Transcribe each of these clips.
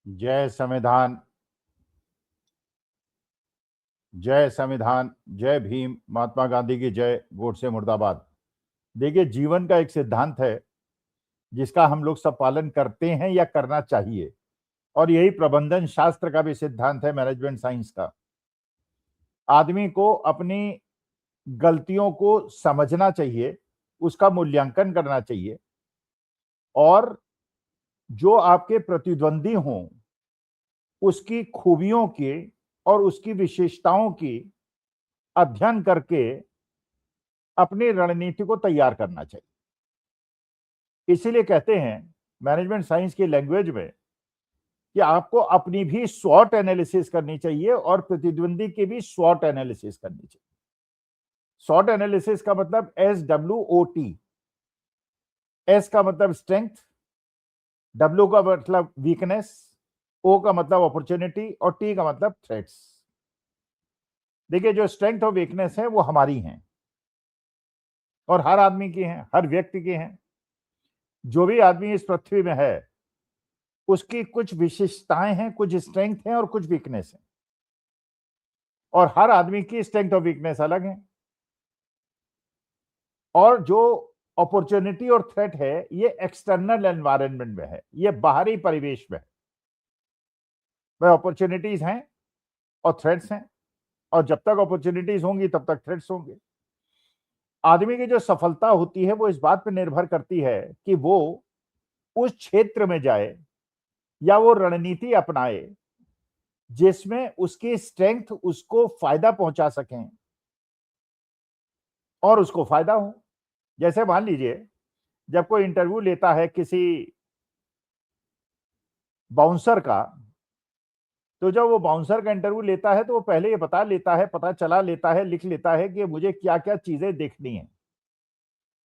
जय संविधान, जय संविधान, जय भीम, महात्मा गांधी की जय, गोडसे मुर्दाबाद। देखिए, जीवन का एक सिद्धांत है जिसका हम लोग सब पालन करते हैं या करना चाहिए, और यही प्रबंधन शास्त्र का भी सिद्धांत है, मैनेजमेंट साइंस का। आदमी को अपनी गलतियों को समझना चाहिए, उसका मूल्यांकन करना चाहिए, और जो आपके प्रतिद्वंदी हों उसकी खूबियों की और उसकी विशेषताओं की अध्ययन करके अपनी रणनीति को तैयार करना चाहिए। इसीलिए कहते हैं मैनेजमेंट साइंस की लैंग्वेज में कि आपको अपनी भी स्वॉट एनालिसिस करनी चाहिए और प्रतिद्वंदी की भी स्वॉट एनालिसिस करनी चाहिए। स्वॉट एनालिसिस का मतलब SWOT। एस का मतलब स्ट्रेंथ, W का मतलब वीकनेस, O का मतलब अपॉर्चुनिटी और T का मतलब थ्रेट्स। देखिए, जो स्ट्रेंथ और वीकनेस है वो हमारी हैं और हर आदमी की हैं, हर व्यक्ति की हैं। जो भी आदमी इस पृथ्वी में है उसकी कुछ विशेषताएं हैं, कुछ स्ट्रेंथ हैं और कुछ वीकनेस है, और हर आदमी की स्ट्रेंथ और वीकनेस अलग है। और जो अपॉर्चुनिटी और थ्रेट है ये एक्सटर्नल एनवायरनमेंट में है, ये बाहरी परिवेश में है। वह अपॉर्चुनिटीज हैं और थ्रेट्स हैं, और जब तक अपॉर्चुनिटीज होंगी तब तक थ्रेट्स होंगे। आदमी की जो सफलता होती है वो इस बात पर निर्भर करती है कि वो उस क्षेत्र में जाए या वो रणनीति अपनाए जिसमें उसकी स्ट्रेंथ उसको फायदा पहुंचा सकें और उसको फायदा हो। जैसे मान लीजिए, जब कोई इंटरव्यू लेता है किसी बाउंसर का, तो जब वो बाउंसर का इंटरव्यू लेता है तो वो पहले ये बता लेता है, पता चला लेता है, लिख लेता है कि मुझे क्या क्या चीजें देखनी है।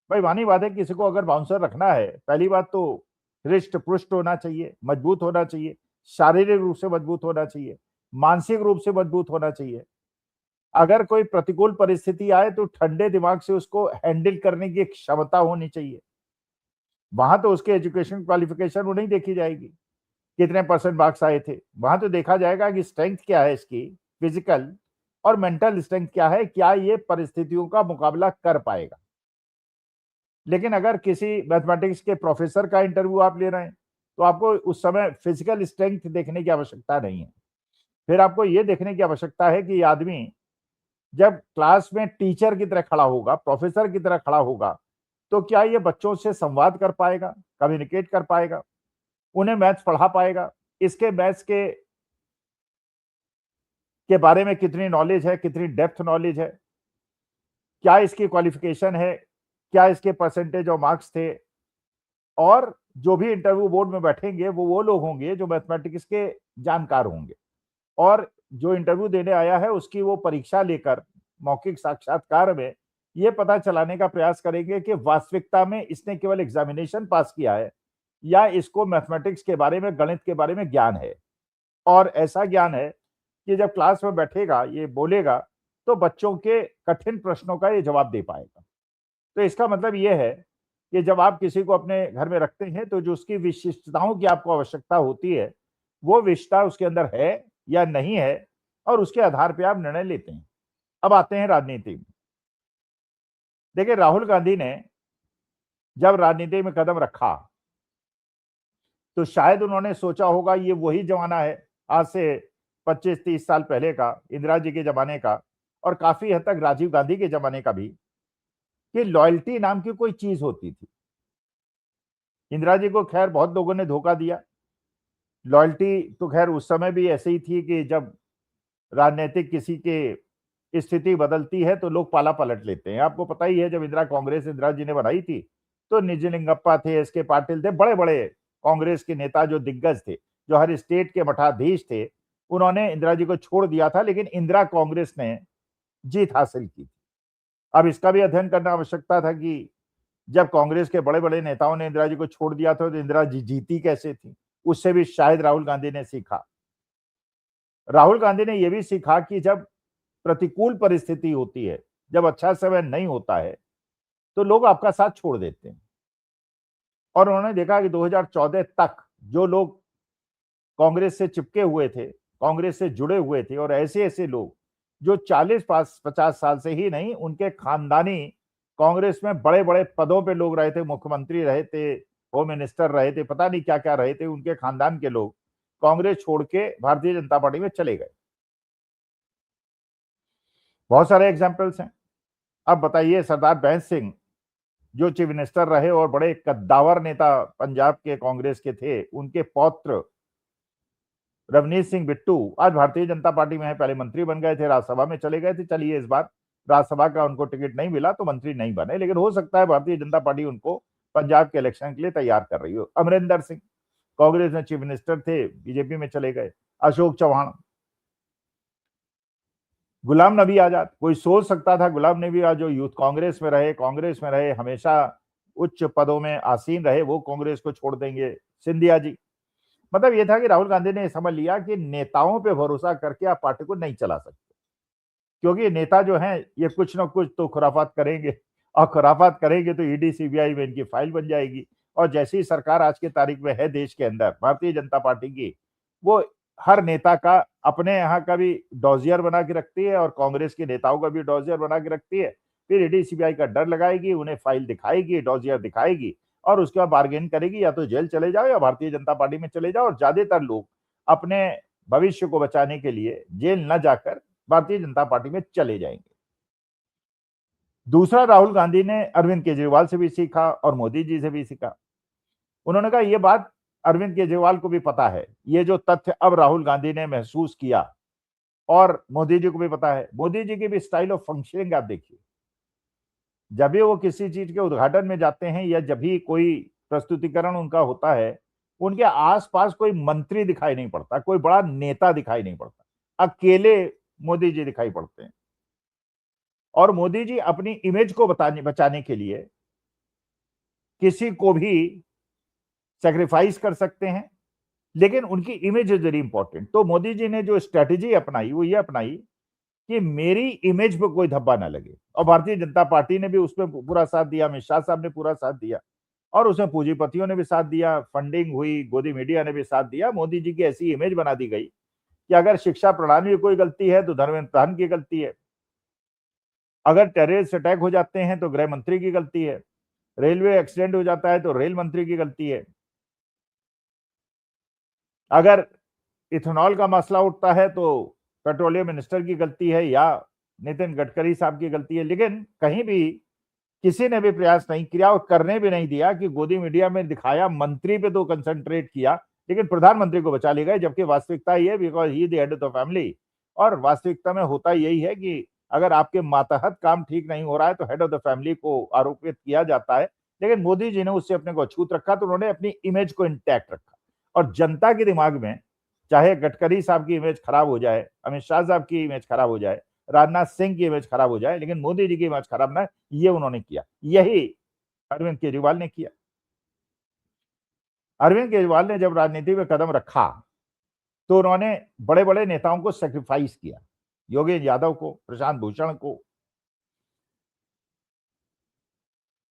भाई मानी बात है, किसी को अगर बाउंसर रखना है, पहली बात तो हृष्ट पुष्ट होना चाहिए, मजबूत होना चाहिए, शारीरिक रूप से मजबूत होना चाहिए, मानसिक रूप से मजबूत होना चाहिए। अगर कोई प्रतिकूल परिस्थिति आए तो ठंडे दिमाग से उसको हैंडल करने की क्षमता होनी चाहिए। वहां तो उसके एजुकेशन क्वालिफिकेशन वो नहीं देखी जाएगी, कितने परसेंट मार्क्स आए थे। वहां तो देखा जाएगा कि स्ट्रेंथ क्या है इसकी, फिजिकल और मेंटल स्ट्रेंथ क्या है, क्या ये परिस्थितियों का मुकाबला कर पाएगा। लेकिन अगर किसी मैथमेटिक्स के प्रोफेसर का इंटरव्यू आप ले रहे हैं तो आपको उस समय फिजिकल स्ट्रेंथ देखने की आवश्यकता नहीं है। फिर आपको यह देखने की आवश्यकता है कि ये आदमी जब क्लास में टीचर की तरह खड़ा होगा, प्रोफेसर की तरह खड़ा होगा, तो क्या ये बच्चों से संवाद कर पाएगा, कम्युनिकेट कर पाएगा, उन्हें मैथ्स पढ़ा पाएगा, इसके मैथ्स के बारे में कितनी नॉलेज है, कितनी डेप्थ नॉलेज है, क्या इसकी क्वालिफिकेशन है, क्या इसके परसेंटेज और मार्क्स थे। और जो भी इंटरव्यू बोर्ड में बैठेंगे वो लोग होंगे जो मैथमेटिक्स के जानकार होंगे, और जो इंटरव्यू देने आया है उसकी वो परीक्षा लेकर मौखिक साक्षात्कार में ये पता चलाने का प्रयास करेंगे कि वास्तविकता में इसने केवल एग्जामिनेशन पास किया है या इसको मैथमेटिक्स के बारे में, गणित के बारे में ज्ञान है। और ऐसा ज्ञान है कि जब क्लास में बैठेगा, ये बोलेगा, तो बच्चों के कठिन प्रश्नों का ये जवाब दे पाएगा। तो इसका मतलब ये है कि जब आप किसी को अपने घर में रखते हैं तो जो उसकी विशिष्टताओं की आपको आवश्यकता होती है वो विशेषता उसके अंदर है या नहीं है, और उसके आधार पर आप निर्णय लेते हैं। अब आते हैं राजनीति में। देखिए, राहुल गांधी ने जब राजनीति में कदम रखा तो शायद उन्होंने सोचा होगा ये वही जमाना है, आज से 25-30 साल पहले का, इंदिरा जी के जमाने का, और काफी हद तक राजीव गांधी के जमाने का भी, कि लॉयल्टी नाम की कोई चीज होती थी। इंदिरा जी को खैर बहुत लोगों ने धोखा दिया। लॉयल्टी तो खैर उस समय भी ऐसे ही थी कि जब राजनीतिक किसी के स्थिति बदलती है तो लोग पाला पलट लेते हैं। आपको पता ही है, जब इंदिरा जी ने बनाई थी तो निजलिंगप्पा थे, एस के पाटिल थे, बड़े बड़े कांग्रेस के नेता जो दिग्गज थे, जो हर स्टेट के मठाधीश थे, उन्होंने इंदिरा जी को छोड़ दिया था, लेकिन इंदिरा कांग्रेस ने जीत हासिल की। अब इसका भी अध्ययन करना आवश्यकता था कि जब कांग्रेस के बड़े बड़े नेताओं ने इंदिरा जी को छोड़ दिया था तो इंदिरा जी जीती कैसे थी। उससे भी शायद राहुल गांधी ने सीखा। राहुल गांधी ने यह भी सीखा कि जब प्रतिकूल परिस्थिति होती है, जब अच्छा समय नहीं होता है, तो लोग आपका साथ छोड़ देते हैं। और उन्होंने देखा कि 2014 तक जो लोग कांग्रेस से चिपके हुए थे, कांग्रेस से जुड़े हुए थे, और ऐसे ऐसे लोग जो 40-50 साल से ही नहीं, उनके खानदानी कांग्रेस में बड़े बड़े पदों पे लोग रहे थे, मुख्यमंत्री रहे थे, होम मिनिस्टर रहे थे, पता नहीं क्या क्या रहे थे, उनके खानदान के लोग कांग्रेस छोड़ के भारतीय जनता पार्टी में चले गए। बहुत सारे एग्जाम्पल्स हैं। अब बताइए, सरदार बैंस सिंह जो चीफ मिनिस्टर रहे और बड़े कद्दावर नेता पंजाब के कांग्रेस के थे, उनके पौत्र रवनीत सिंह बिट्टू आज भारतीय जनता पार्टी में है। पहले मंत्री बन गए थे, राज्यसभा में चले गए थे। चलिए, इस बार राज्यसभा का उनको टिकट नहीं मिला तो मंत्री नहीं बने, लेकिन हो सकता है भारतीय जनता पार्टी उनको पंजाब के इलेक्शन के लिए तैयार कर रही हो। अमरिंदर सिंह कांग्रेस में चीफ मिनिस्टर थे, बीजेपी में चले गए। अशोक चौहान, गुलाम नबी आजाद, कोई सोच सकता था गुलाम नबी आजाद जो यूथ कांग्रेस में रहे, हमेशा उच्च पदों में आसीन रहे, वो कांग्रेस को छोड़ देंगे। सिंधिया जी, मतलब ये था कि राहुल गांधी ने समझ लिया कि नेताओं पे भरोसा करके आप पार्टी को नहीं चला सकते, क्योंकि नेता जो हैं ये कुछ ना कुछ तो खुराफात करेंगे, और खुराफात करेंगे तो ईडी सीबीआई में इनकी फाइल बन जाएगी। और जैसी सरकार आज की तारीख में है देश के अंदर भारतीय जनता पार्टी की, वो हर नेता का अपने यहाँ का भी डॉजियर बना के रखती है और कांग्रेस के नेताओं का भी डॉजियर बना के रखती है। फिर ईडी सीबीआई का डर लगाएगी, उन्हें फाइल दिखाएगी, डॉजियर दिखाएगी, और उसके बाद बार्गेन करेगी, या तो जेल चले जाओ या भारतीय जनता पार्टी में चले जाओ। और ज्यादातर लोग अपने भविष्य को बचाने के लिए जेल न जाकर भारतीय जनता पार्टी में चले जाएंगे। दूसरा, राहुल गांधी ने अरविंद केजरीवाल से भी सीखा और मोदी जी से भी सीखा। उन्होंने कहा, यह बात अरविंद केजरीवाल को भी पता है, ये जो तथ्य अब राहुल गांधी ने महसूस किया, और मोदी जी को भी पता है। मोदी जी की भी स्टाइल ऑफ फंक्शनिंग आप देखिए, जब भी वो किसी चीज के उद्घाटन में जाते हैं या जब भी कोई प्रस्तुतिकरण उनका होता है, उनके आसपास कोई मंत्री दिखाई नहीं पड़ता, कोई बड़ा नेता दिखाई नहीं पड़ता, अकेले मोदी जी दिखाई पड़ते हैं। और मोदी जी अपनी इमेज को बचाने के लिए किसी को भी सेक्रीफाइस कर सकते हैं, लेकिन उनकी इमेज इज वेरी इंपॉर्टेंट। तो मोदी जी ने जो स्ट्रेटेजी अपनाई वो ये अपनाई कि मेरी इमेज पे कोई धब्बा ना लगे, और भारतीय जनता पार्टी ने भी उसमें पूरा साथ दिया, अमित शाह साहब ने पूरा साथ दिया, और उसमें पूंजीपतियों ने भी साथ दिया, फंडिंग हुई, गोदी मीडिया ने भी साथ दिया। मोदी जी की ऐसी इमेज बना दी गई कि अगर शिक्षा प्रणाली में कोई गलती है तो धर्मेंद्र प्रधान की गलती है, अगर टेररिस्ट अटैक हो जाते हैं तो गृह मंत्री की गलती है, रेलवे एक्सीडेंट हो जाता है तो रेल मंत्री की गलती है, अगर इथेनॉल का मसला उठता है तो पेट्रोलियम मिनिस्टर की गलती है या नितिन गडकरी साहब की गलती है। लेकिन कहीं भी किसी ने भी प्रयास नहीं किया और करने भी नहीं दिया कि गोदी मीडिया में दिखाया, मंत्री पे तो कंसंट्रेट किया, लेकिन प्रधानमंत्री को बचा ले गए। जबकि वास्तविकता ये, because he the head of the family, और वास्तविकता में होता यही है कि अगर आपके मातहत काम ठीक नहीं हो रहा है तो हेड ऑफ द फैमिली को आरोपित किया जाता है। लेकिन मोदी जी ने उससे अपने को अछूत रखा, तो उन्होंने अपनी इमेज को इंटैक्ट रखा, और जनता के दिमाग में चाहे गडकरी साहब की इमेज खराब हो जाए, अमित शाह साहब की इमेज खराब हो जाए, राजनाथ सिंह की इमेज खराब हो जाए, लेकिन मोदी जी की इमेज खराब ना, ये उन्होंने किया। यही अरविंद केजरीवाल ने किया। अरविंद केजरीवाल ने जब राजनीति में कदम रखा तो उन्होंने बड़े बड़े नेताओं को सेक्रीफाइस किया, योगेंद्र यादव को, प्रशांत भूषण को,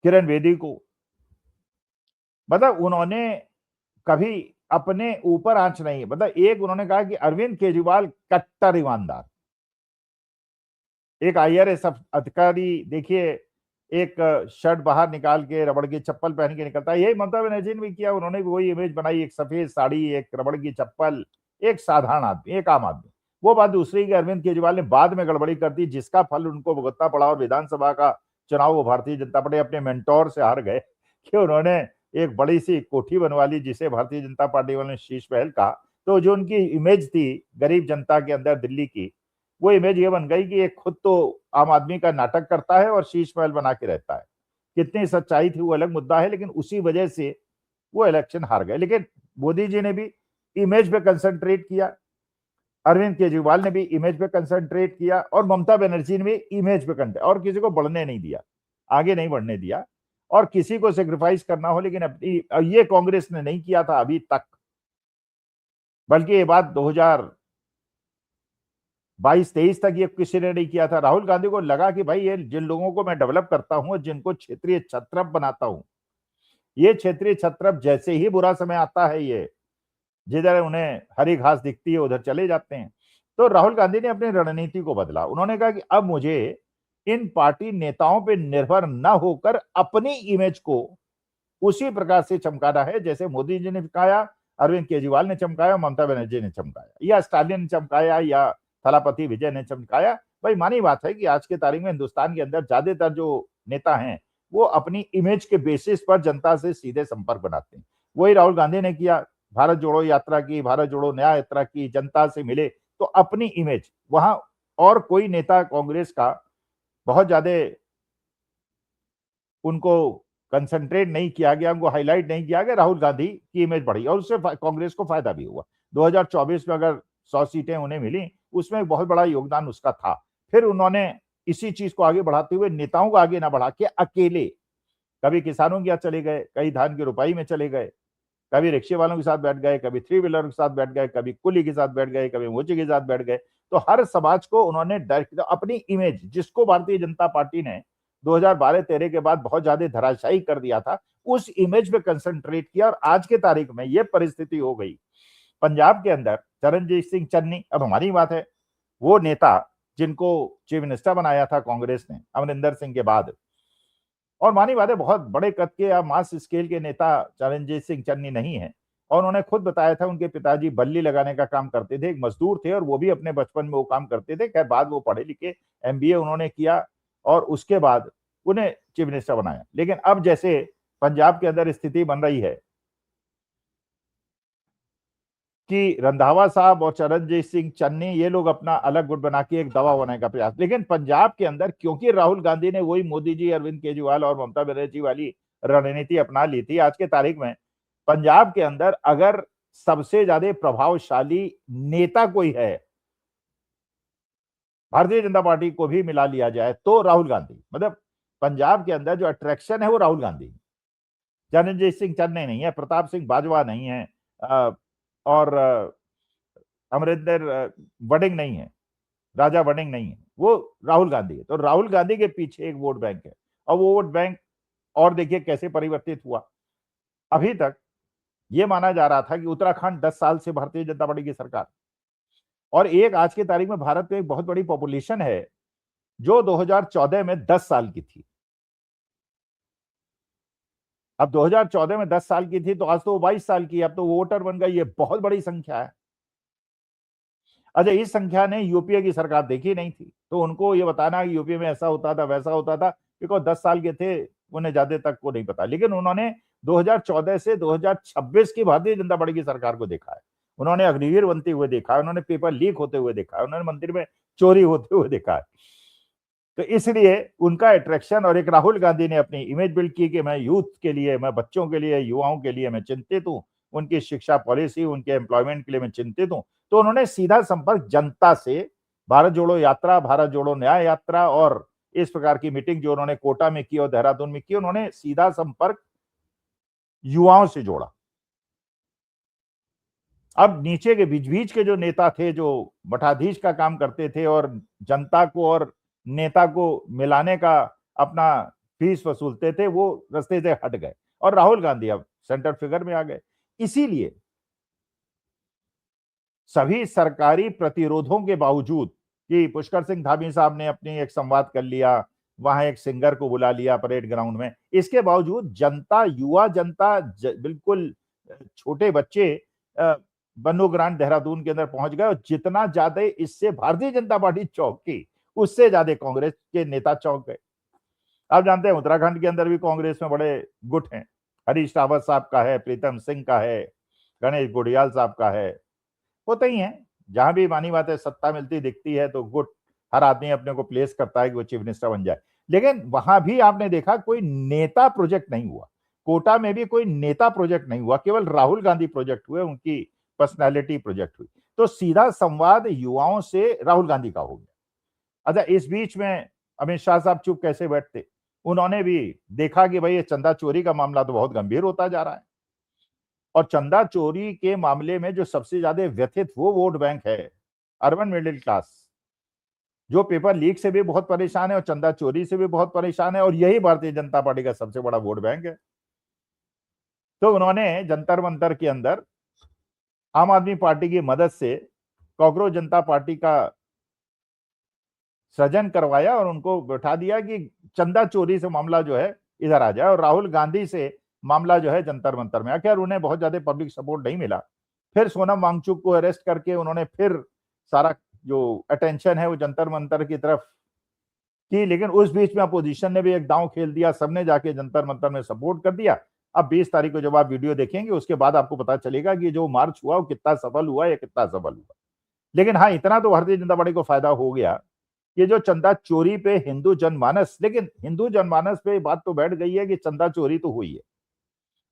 किरण बेदी को। मतलब उन्होंने कभी अपने ऊपर आंच नहीं, मतलब एक उन्होंने कहा कि अरविंद केजरीवाल कट्टर ईमानदार। एक आईआरएस अधिकारी देखिए, एक शर्ट बाहर निकाल के रबड़ की चप्पल पहन के निकलता है, यही ममता बनर्जी ने भी किया। उन्होंने भी वही इमेज बनाई, एक सफेद साड़ी, एक रबड़ की चप्पल, एक साधारण आदमी, एक आम आदमी। वो बात दूसरी कि अरविंद केजरीवाल ने बाद में गड़बड़ी कर दी, जिसका फल उनको भुगतना पड़ा, और विधानसभा का चुनाव वो भारतीय जनता पार्टी अपने मेंटोर से हार गए कि उन्होंने एक बड़ी सी कोठी बनवा ली, जिसे भारतीय जनता पार्टी वालों ने शीश महल कहा। तो जो उनकी इमेज थी गरीब जनता के अंदर दिल्ली की, वो इमेज ये बन गई कि एक खुद तो आम आदमी का नाटक करता है और शीश महल बना के रहता है। कितनी सच्चाई थी वो अलग मुद्दा है, लेकिन उसी वजह से वो इलेक्शन हार गए। लेकिन मोदी जी ने भी इमेज पे कंसंट्रेट किया, अरविंद केजरीवाल ने भी इमेज पे कंसंट्रेट किया, और ममता बनर्जी ने भी इमेज पे कंसंट्रेट, और किसी को बढ़ने नहीं दिया, आगे नहीं बढ़ने दिया, और किसी को सेक्रीफाइस करना हो, लेकिन अपनी ये कांग्रेस ने नहीं किया था अभी तक। बल्कि ये बात 2022-23 तक ये किसी ने नहीं किया था। राहुल गांधी को लगा कि भाई ये जिन लोगों को मैं डेवलप करता हूं, जिनको क्षेत्रीय छत्रप बनाता हूं, ये क्षेत्रीय छत्रप जैसे ही बुरा समय आता है, ये जिधर उन्हें हरी घास दिखती है उधर चले जाते हैं। तो राहुल गांधी ने अपनी रणनीति को बदला। उन्होंने कहा कि अब मुझे इन पार्टी नेताओं पे निर्भर न होकर अपनी इमेज को उसी प्रकार से चमकाना है जैसे मोदी जी ने चमकाया, अरविंद केजरीवाल ने चमकाया, ममता बनर्जी ने चमकाया, या स्टालिन ने चमकाया, या थलापति विजय ने चमकाया। भाई मानी बात है कि आज के तारीख में हिंदुस्तान के अंदर ज्यादातर जो नेता हैं वो अपनी इमेज के बेसिस पर जनता से सीधे संपर्क बनाते हैं। वही राहुल गांधी ने किया, भारत जोड़ो यात्रा की, भारत जोड़ो न्याय यात्रा की, जनता से मिले, तो अपनी इमेज वहां और कोई नेता कांग्रेस का बहुत ज्यादा उनको कंसंट्रेट नहीं किया गया, उनको हाईलाइट नहीं किया गया। राहुल गांधी की इमेज बढ़ी और उससे कांग्रेस को फायदा भी हुआ। 2024 में अगर 100 सीटें उन्हें मिली, उसमें बहुत बड़ा योगदान उसका था। फिर उन्होंने इसी चीज को आगे बढ़ाते हुए नेताओं को आगे ना बढ़ा के अकेले कभी किसानों के यहाँ चले गए, कहीं धान की रुपाई में चले गए, कभी रिक्शे वालों के साथ बैठ गए, कभी थ्री व्हीलर के साथ बैठ गए, कभी कुली के साथ बैठ गए, कभी मोची के साथ बैठ गए। तो हर समाज को उन्होंने डायरेक्ट अपनी इमेज, जिसको भारतीय जनता पार्टी ने 2012-13 के बाद बहुत ज्यादा धराशायी कर दिया था, उस इमेज पे कंसंट्रेट किया। और आज के तारीख में यह परिस्थिति हो गई पंजाब के अंदर, चरणजीत सिंह चन्नी, अब हमारी बात है, वो नेता जिनको चीफ मिनिस्टर बनाया था कांग्रेस ने अमरिंदर सिंह के बाद, और मानी बात है बहुत बड़े कद के या मास स्केल के नेता चरणजीत सिंह चन्नी नहीं है। और उन्होंने खुद बताया था उनके पिताजी बल्ली लगाने का काम करते थे, एक मजदूर थे, और वो भी अपने बचपन में वो काम करते थे। खैर बाद वो पढ़े लिखे, एमबीए उन्होंने किया और उसके बाद उन्हें चीफ मिनिस्टर बनाया। लेकिन अब जैसे पंजाब के अंदर स्थिति बन रही है कि रंधावा साहब और चरणजीत सिंह चन्नी ये लोग अपना अलग गुट बना के एक दवा बनाने का प्रयास, लेकिन पंजाब के अंदर क्योंकि राहुल गांधी ने वही मोदी जी, अरविंद केजरीवाल और ममता बनर्जी वाली रणनीति अपना ली थी, आज के तारीख में पंजाब के अंदर अगर सबसे ज्यादा प्रभावशाली नेता कोई है, भारतीय जनता पार्टी को भी मिला लिया जाए, तो राहुल गांधी, मतलब पंजाब के अंदर जो अट्रैक्शन है वो राहुल गांधी, चरणजीत सिंह चन्नी नहीं है, प्रताप सिंह बाजवा नहीं है, और अमरिंदर वडिंग नहीं है, राजा वडिंग नहीं है, वो राहुल गांधी है। तो राहुल गांधी के पीछे एक वोट बैंक है, और वो वोट बैंक और देखिए कैसे परिवर्तित हुआ। अभी तक ये माना जा रहा था कि उत्तराखंड 10 साल से भारतीय जनता पार्टी की सरकार, और एक आज की तारीख में भारत में एक बहुत बड़ी पॉपुलेशन है जो 2014 में 10 साल की थी। अब 2014 में 10 साल की थी तो आज तो वो 22 साल की है, अब तो वोटर बन गई। ये बहुत बड़ी संख्या है। अच्छा, इस संख्या ने यूपीए की सरकार देखी नहीं थी, तो उनको ये बताना कि यूपीए में ऐसा होता था वैसा होता था, बिकॉज 10 साल के थे, उन्हें ज्यादा तक को नहीं पता। लेकिन उन्होंने 2014 से 2026 की भारतीय जनता पार्टी की सरकार को देखा है, उन्होंने अग्निवीर बनते हुए देखा है, उन्होंने पेपर लीक होते हुए देखा है, उन्होंने मंदिर में चोरी होते हुए देखा है। तो इसलिए उनका अट्रैक्शन, और एक राहुल गांधी ने अपनी इमेज बिल्ड की कि मैं यूथ के लिए, मैं बच्चों के लिए, युवाओं के लिए मैं चिंतित हूं, उनकी शिक्षा पॉलिसी, उनके एम्प्लॉयमेंट के लिए मैं चिंतित हूं। तो उन्होंने सीधा संपर्क जनता से, भारत जोड़ो यात्रा, भारत जोड़ो न्याय यात्रा और इस प्रकार की मीटिंग जो उन्होंने कोटा में की और देहरादून में की, उन्होंने सीधा संपर्क युवाओं से जोड़ा। अब नीचे के बीच बीच के जो नेता थे, जो मठाधीश का काम करते थे और जनता को और नेता को मिलाने का अपना फीस वसूलते थे, वो रास्ते से हट गए और राहुल गांधी अब सेंटर फिगर में आ गए। इसीलिए सभी सरकारी प्रतिरोधों के बावजूद कि पुष्कर सिंह धामी साहब ने अपनी एक संवाद कर लिया, वहां एक सिंगर को बुला लिया परेड ग्राउंड में, इसके बावजूद जनता, युवा जनता, बिल्कुल छोटे बच्चे बन्नू ग्रांट देहरादून के अंदर पहुंच गए। और जितना ज्यादा इससे भारतीय जनता पार्टी चौंकी, उससे ज्यादा कांग्रेस के नेता चौंक गए। आप जानते हैं उत्तराखंड के अंदर भी कांग्रेस में बड़े गुट हैं, हरीश रावत साहब का है, प्रीतम सिंह का है, गणेश गुडियाल साहब का है, होते ही है। जहां भी मानी बात है, सत्ता मिलती दिखती है तो गुट, हर आदमी अपने को प्लेस करता है कि वो चीफ मिनिस्टर बन जाए। लेकिन वहां भी आपने देखा कोई नेता प्रोजेक्ट नहीं हुआ, कोटा में भी कोई नेता प्रोजेक्ट नहीं हुआ, केवल राहुल गांधी प्रोजेक्ट हुए, उनकी पर्सनैलिटी प्रोजेक्ट हुई। तो सीधा संवाद युवाओं से राहुल गांधी का हो गया। अच्छा, इस बीच में अमित शाह साहब चुप कैसे बैठते, उन्होंने भी देखा कि भाई ये चंदा चोरी का मामला तो बहुत गंभीर होता जा रहा है, और चंदा चोरी के मामले में जो सबसे ज्यादा व्यथित वो वोट बैंक है अर्बन मिडिल क्लास, जो पेपर लीक से भी बहुत परेशान है और चंदा चोरी से भी बहुत परेशान है, और यही भारतीय जनता पार्टी का सबसे बड़ा वोट बैंक है। तो उन्होंने जंतर मंतर के अंदर आम आदमी पार्टी की मदद से कॉकरोच जनता पार्टी का सृजन करवाया और उनको बैठा दिया कि चंदा चोरी से मामला जो है इधर आ जाए, और राहुल गांधी से मामला जो है जंतर मंतर में। खैर उन्हें बहुत ज्यादा पब्लिक सपोर्ट नहीं मिला। फिर सोनम वांगचुक को अरेस्ट करके उन्होंने फिर सारा जो अटेंशन है वो जंतर मंतर की तरफ की, लेकिन उस बीच में अपोजिशन ने भी एक दांव खेल दिया, सबने जाके जंतर मंतर में सपोर्ट कर दिया। अब 20 तारीख को जब आप वीडियो देखेंगे उसके बाद आपको पता चलेगा कि जो मार्च हुआ वो कितना सफल हुआ या कितना सफल हुआ। लेकिन हाँ, इतना तो भारतीय जनता पार्टी को फायदा हो गया कि जो चंदा चोरी पे हिंदू जनमानस, लेकिन हिंदू जनमानस पे बात तो बैठ गई है कि चंदा चोरी तो हुई है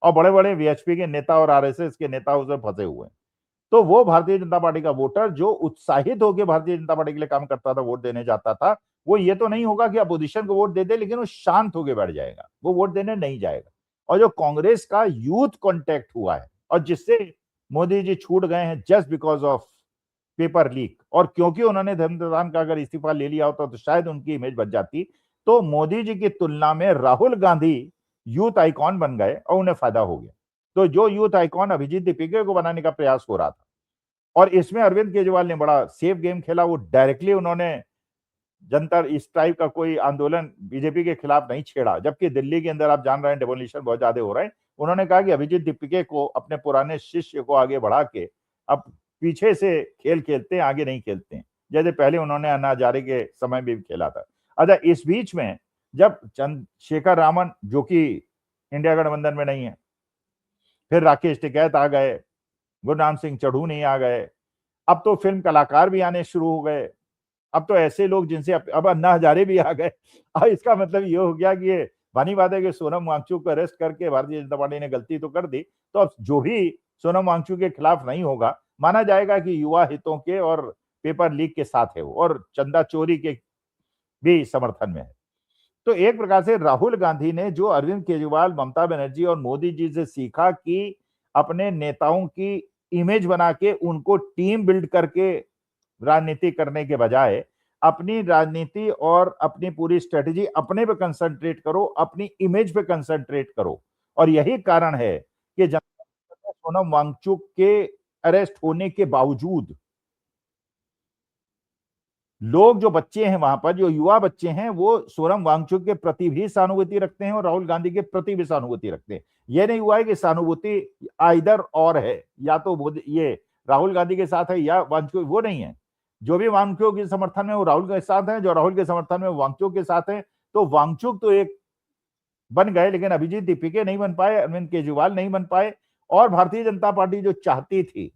और बड़े बड़े वीएचपी के नेता और आरएसएस के नेता उसमें फंसे हुए हैं। तो वो भारतीय जनता पार्टी का वोटर जो उत्साहित होकर भारतीय जनता पार्टी के लिए काम करता था, वोट देने जाता था, वो ये तो नहीं होगा कि अपोजिशन को वोट दे दे, लेकिन वो शांत होकर बैठ जाएगा, वो वोट देने नहीं जाएगा। और जो कांग्रेस का यूथ कॉन्टेक्ट हुआ है और जिससे मोदी जी छूट गए हैं just because of paper leak, और क्योंकि उन्होंने धर्मदान का अगर इस्तीफा ले लिया होता तो शायद उनकी इमेज बच जाती, तो मोदी जी की तुलना में राहुल गांधी यूथ आइकॉन बन गए और उन्हें फायदा हो गया। तो जो यूथ आइकॉन अभिजीत दीपिके को बनाने का प्रयास हो रहा था, और इसमें अरविंद केजरीवाल ने बड़ा सेफ गेम खेला। वो डायरेक्टली उन्होंने जनता इस टाइप का कोई आंदोलन बीजेपी के खिलाफ नहीं छेड़ा, जबकि दिल्ली के अंदर आप जान रहे हैं डेमोलिशन बहुत ज्यादा हो रहा है। उन्होंने कहा कि अभिजीत दीपिके को अपने पुराने शिष्य को आगे बढ़ा के अब पीछे से खेल खेलते हैं, आगे नहीं खेलते हैं, जैसे पहले उन्होंने अन्ना हजारे के समय में भी खेला था। अच्छा, इस बीच में जब चंद्रशेखर रामन जो कि इंडिया गठबंधन में नहीं है, फिर राकेश टिकैत आ गए, गुरनाम सिंह चढ़ूनी आ गए, अब तो फिल्म कलाकार भी आने शुरू हो गए, अब तो ऐसे लोग जिनसे अब अन्ना हजारे भी आ गए। अब इसका मतलब ये हो गया कि ये बनी बात है कि सोनम वांगचुक को अरेस्ट करके भारतीय जनता पार्टी ने गलती तो कर दी, तो अब जो भी सोनम वांगचुक के खिलाफ नहीं होगा माना जाएगा कि युवा हितों के और पेपर लीक के साथ है वो, और चंदा चोरी के भी समर्थन में है। तो एक प्रकार से राहुल गांधी ने जो अरविंद केजरीवाल, ममता बनर्जी और मोदी जी से सीखा कि अपने नेताओं की इमेज बना के उनको टीम बिल्ड करके राजनीति करने के बजाय अपनी राजनीति और अपनी पूरी स्ट्रेटेजी अपने पे कंसंट्रेट करो, अपनी इमेज पे कंसंट्रेट करो। और यही कारण है कि जनता सोनम वांगचुक के अरेस्ट होने के बावजूद लोग, जो बच्चे हैं वहां पर, जो युवा बच्चे हैं, वो सोनम वांगचुक के प्रति भी सहानुभूति रखते हैं और राहुल गांधी के प्रति भी सहानुभूति रखते हैं। ये नहीं हुआ है कि सहानुभूति आइदर और है, या तो ये राहुल गांधी के साथ है या वांगचुक, वो नहीं है। जो भी वांगचुक के समर्थन में वो राहुल के साथ है, जो राहुल के समर्थन में वांगचुक के साथ है। तो वांगचुक तो एक बन गए, लेकिन अभिजीत दीपिके नहीं बन पाए, अरविंद केजरीवाल नहीं बन पाए। और भारतीय जनता पार्टी जो चाहती थी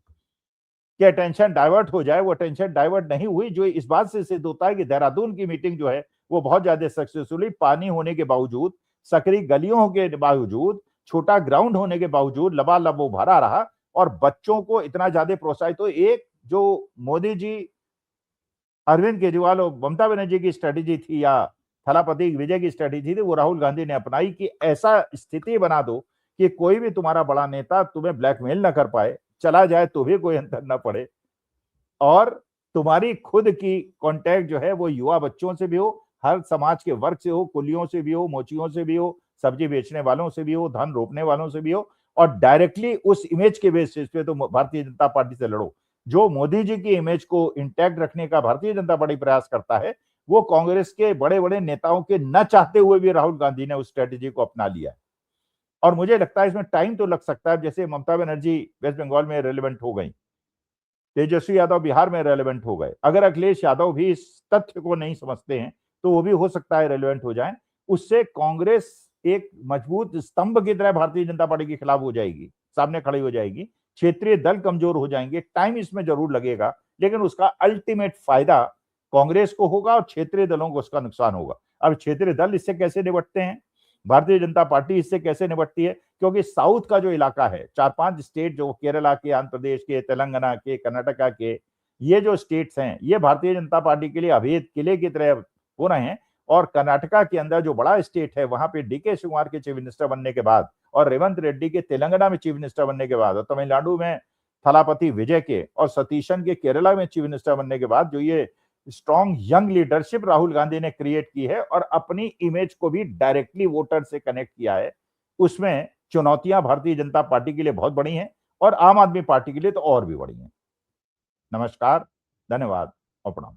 कि अटेंशन डाइवर्ट हो जाए, वो अटेंशन डाइवर्ट नहीं हुई, जो इस बात से सिद्ध होता है कि देहरादून की मीटिंग जो है वो बहुत ज्यादा सक्सेसफुली, पानी होने के बावजूद, सकरी गलियों के बावजूद, छोटा ग्राउंड होने के बावजूद लबालब वो भरा रहा और बच्चों को इतना ज्यादा प्रोत्साहित। तो एक जो मोदी जी, अरविंद केजरीवाल और ममता बनर्जी की स्ट्रेटेजी थी या थलापति विजय की स्ट्रेटेजी थी, वो राहुल गांधी ने अपनाई कि ऐसा स्थिति बना दो कि कोई भी तुम्हारा बड़ा नेता तुम्हें ब्लैकमेल ना कर पाए, चला जाए तो भी कोई अंतर ना पड़े, और तुम्हारी खुद की कांटेक्ट जो है वो युवा बच्चों से भी हो, हर समाज के वर्ग से हो, कुलियों से भी हो, मोचियों से भी हो, सब्जी बेचने वालों से भी हो, धन रोपने वालों से भी हो, और डायरेक्टली उस इमेज के बेसिस पे तो भारतीय जनता पार्टी से लड़ो। जो मोदी जी की इमेज को इंटैक्ट रखने का भारतीय जनता पार्टी प्रयास करता है, वो कांग्रेस के बड़े बड़े नेताओं के न चाहते हुए भी राहुल गांधी ने उस स्ट्रेटेजी को अपना लिया। और मुझे लगता है इसमें टाइम तो लग सकता है, जैसे ममता बनर्जी वेस्ट बंगाल में रेलिवेंट हो गई, तेजस्वी यादव बिहार में रेलिवेंट हो गए, अगर अखिलेश यादव भी इस तथ्य को नहीं समझते हैं तो वो भी हो सकता है रेलिवेंट हो जाए। उससे कांग्रेस एक मजबूत स्तंभ की तरह भारतीय जनता पार्टी के खिलाफ हो जाएगी, सामने खड़ी हो जाएगी, क्षेत्रीय दल कमजोर हो जाएंगे। टाइम इसमें जरूर लगेगा, लेकिन उसका अल्टीमेट फायदा कांग्रेस को होगा और क्षेत्रीय दलों को उसका नुकसान होगा। अब क्षेत्रीय दल इससे कैसे निपटते हैं, भारतीय जनता पार्टी इससे कैसे निपटती है, क्योंकि साउथ का जो इलाका है, 4-5 स्टेट जो केरला के, आंध्र प्रदेश के, तेलंगाना के, कर्नाटका के, ये जो स्टेट्स हैं ये भारतीय जनता पार्टी के लिए अभेद किले की तरह हो रहे हैं। और कर्नाटका के अंदर जो बड़ा स्टेट है, वहां पे डीके शिवकुमार के चीफ मिनिस्टर बनने के बाद और रेवंत रेड्डी के तेलंगाना में चीफ मिनिस्टर बनने के बाद और तमिलनाडु में थलापति विजय के और सतीशन के केरला में चीफ मिनिस्टर बनने के बाद जो ये strong young leadership Rahul Gandhi ने क्रिएट की है और अपनी इमेज को भी डायरेक्टली वोटर से कनेक्ट किया है, उसमें चुनौतियां भारतीय जनता पार्टी के लिए बहुत बड़ी हैं। और आम आदमी पार्टी के लिए तो और भी बढ़िया। नमस्कार, धन्यवाद और प्रणाम।